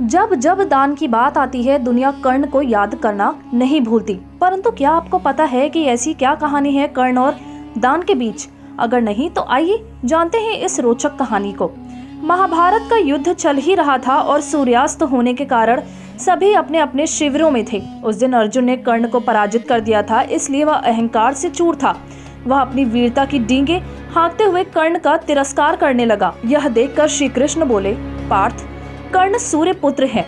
जब जब दान की बात आती है दुनिया कर्ण को याद करना नहीं भूलती। परंतु क्या आपको पता है कि ऐसी क्या कहानी है कर्ण और दान के बीच? अगर नहीं तो आइए जानते हैं इस रोचक कहानी को। महाभारत का युद्ध चल ही रहा था और सूर्यास्त होने के कारण सभी अपने अपने शिविरों में थे। उस दिन अर्जुन ने कर्ण को पराजित कर दिया था, इसलिए वह अहंकार से चूर था। वह अपनी वीरता की डींगे हाँकते हुए कर्ण का तिरस्कार करने लगा। यह देखकर श्री कृष्ण बोले, पार्थ, कर्ण सूर्य पुत्र है।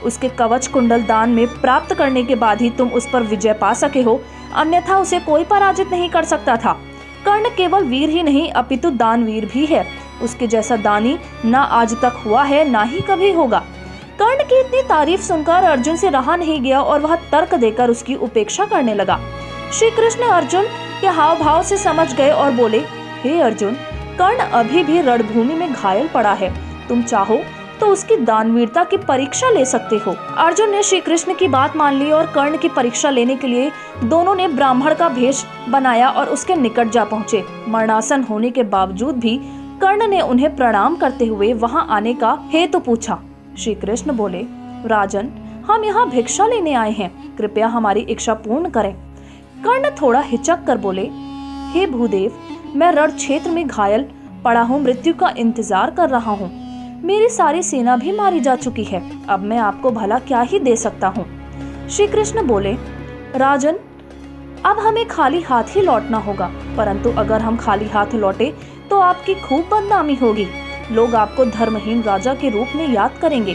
उसके कवच कुंडल दान में प्राप्त करने के बाद ही तुम उस पर विजय पा सके हो, अन्यथा उसे कोई पराजित नहीं कर सकता था। कर्ण केवल वीर ही नहीं अपितु दानवीर भी है। उसके जैसा दानी ना आज तक हुआ है ना ही कभी होगा। कर्ण की इतनी तारीफ सुनकर अर्जुन से रहा नहीं गया और वह तर्क देकर उसकी उपेक्षा करने लगा। श्री कृष्ण अर्जुन के हाव भाव से समझ गए और बोले, हे अर्जुन, कर्ण अभी भी रणभूमि में घायल पड़ा है। तुम चाहो तो उसकी दानवीरता की परीक्षा ले सकते हो। अर्जुन ने श्री कृष्ण की बात मान ली और कर्ण की परीक्षा लेने के लिए दोनों ने ब्राह्मण का भेष बनाया और उसके निकट जा पहुँचे। मरणासन होने के बावजूद भी कर्ण ने उन्हें प्रणाम करते हुए वहां आने का हेतु पूछा। श्री कृष्ण बोले, राजन, हम यहाँ भिक्षा लेने आए हैं, कृपया हमारी इच्छा पूर्ण करें। कर्ण थोड़ा हिचक कर बोले, हे भूदेव, मैं रण क्षेत्र में घायल पड़ा हूँ, मृत्यु का इंतजार कर रहा हूँ। मेरी सारी सेना भी मारी जा चुकी है, अब मैं आपको भला क्या ही दे सकता हूँ। श्री कृष्ण बोले, राजन, अब हमें खाली हाथ ही लौटना होगा, परंतु अगर हम खाली हाथ लौटे तो आपकी खूब बदनामी होगी। लोग आपको धर्महीन राजा के रूप में याद करेंगे।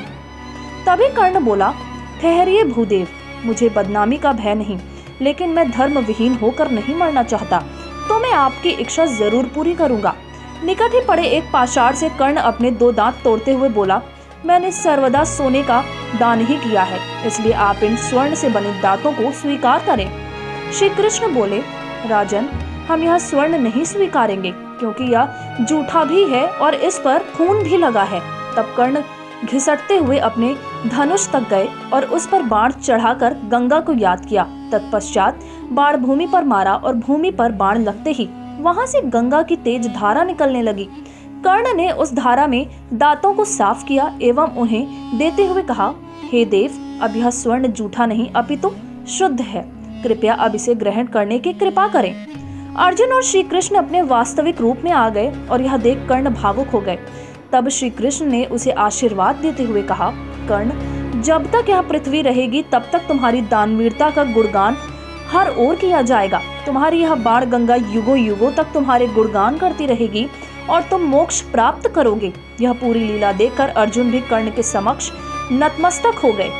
तभी कर्ण बोला, ठहरिए भूदेव, मुझे बदनामी का भय नहीं, लेकिन मैं धर्म विहीन होकर नहीं मरना चाहता, तो मैं आपकी इच्छा जरूर पूरी करूंगा। निकट ही पड़े एक पाषाण से कर्ण अपने 2 दांत तोड़ते हुए बोला, मैंने सर्वदा सोने का दान ही किया है, इसलिए आप इन स्वर्ण से बने दांतों को स्वीकार करें। श्री कृष्ण बोले, राजन, हम यह स्वर्ण नहीं स्वीकारेंगे, क्योंकि यह जूठा भी है और इस पर खून भी लगा है। तब कर्ण घिसटते हुए अपने धनुष तक गए और उस पर बाण चढ़ाकर गंगा को याद किया। तत्पश्चात बाण भूमि पर मारा और भूमि पर बाण लगते ही वहां से गंगा की तेज धारा निकलने लगी। कर्ण ने उस धारा में दांतों को साफ किया एवं उन्हें देते हुए कहा, हे देव, अब यह स्वर्ण जूठा नहीं अपितु शुद्ध है, कृपया अब इसे ग्रहण करने की कृपा करें। अर्जुन और श्री कृष्ण अपने वास्तविक रूप में आ गए और यह देख कर्ण भावुक हो गए। तब श्री कृष्ण ने उसे आशीर्वाद देते हुए कहा, कर्ण, जब तक यह पृथ्वी रहेगी तब तक तुम्हारी दानवीरता का गुणगान हर ओर किया जाएगा। तुम्हारी यह बाण गंगा युगों युगों तक तुम्हारे गुणगान करती रहेगी और तुम मोक्ष प्राप्त करोगे। यह पूरी लीला देखकर अर्जुन भी कर्ण के समक्ष नतमस्तक हो गए।